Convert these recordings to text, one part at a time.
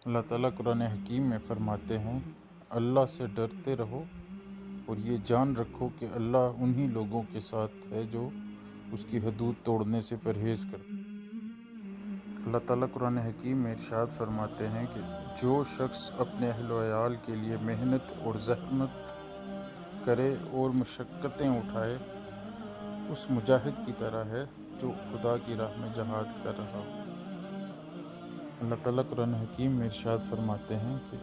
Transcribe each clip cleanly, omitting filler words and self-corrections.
اللہ تعالیٰ قرآن حکیم میں فرماتے ہیں، اللہ سے ڈرتے رہو اور یہ جان رکھو کہ اللہ انہی لوگوں کے ساتھ ہے جو اس کی حدود توڑنے سے پرہیز کرتے ہیں۔ اللہ تعالیٰ قرآن حکیم میں ارشاد فرماتے ہیں کہ جو شخص اپنے اہل و عیال کے لیے محنت اور زحمت کرے اور مشقتیں اٹھائے، اس مجاہد کی طرح ہے جو خدا کی راہ میں جہاد کر رہا ہو۔ اللہ تعالیٰ قرآن حکیم میں ارشاد فرماتے ہیں کہ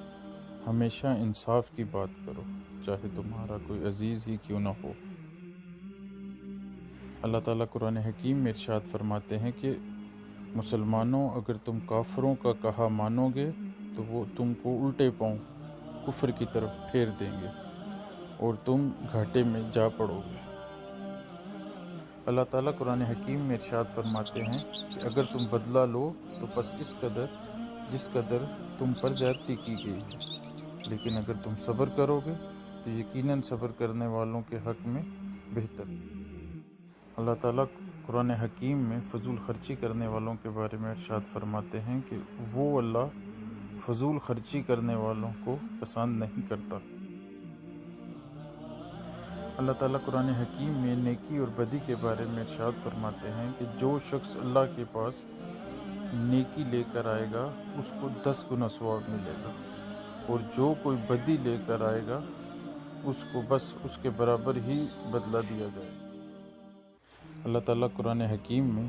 ہمیشہ انصاف کی بات کرو، چاہے تمہارا کوئی عزیز ہی کیوں نہ ہو۔ اللہ تعالیٰ قرآن حکیم میں ارشاد فرماتے ہیں کہ مسلمانوں، اگر تم کافروں کا کہا مانو گے تو وہ تم کو الٹے پاؤں کفر کی طرف پھیر دیں گے اور تم گھاٹے میں جا پڑو گے۔ اللہ تعالیٰ قرآن حکیم میں ارشاد فرماتے ہیں کہ اگر تم بدلہ لو تو بس اس قدر جس قدر تم پر زیادتی کی گئی ہے، لیکن اگر تم صبر کرو گے تو یقیناً صبر کرنے والوں کے حق میں بہتر۔ اللہ تعالیٰ قرآن حکیم میں فضول خرچی کرنے والوں کے بارے میں ارشاد فرماتے ہیں کہ وہ اللہ فضول خرچی کرنے والوں کو پسند نہیں کرتا۔ اللہ تعالیٰ قرآن حکیم میں نیکی اور بدی کے بارے میں ارشاد فرماتے ہیں کہ جو شخص اللہ کے پاس نیکی لے کر آئے گا اس کو 10 گنا ثواب ملے گا، اور جو کوئی بدی لے کر آئے گا اس کو بس اس کے برابر ہی بدلہ دیا جائے گا۔ اللہ تعالیٰ قرآن حکیم میں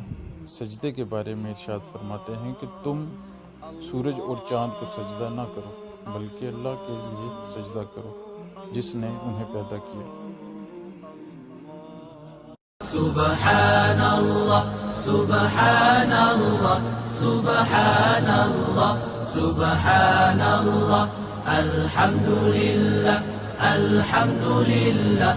سجدے کے بارے میں ارشاد فرماتے ہیں کہ تم سورج اور چاند کو سجدہ نہ کرو بلکہ اللہ کے لیے سجدہ کرو جس نے انہیں پیدا کیا۔ سبحان اللہ سبحان اللہ سبحان اللہ سبحان اللہ الحمد للہ الحمد للہ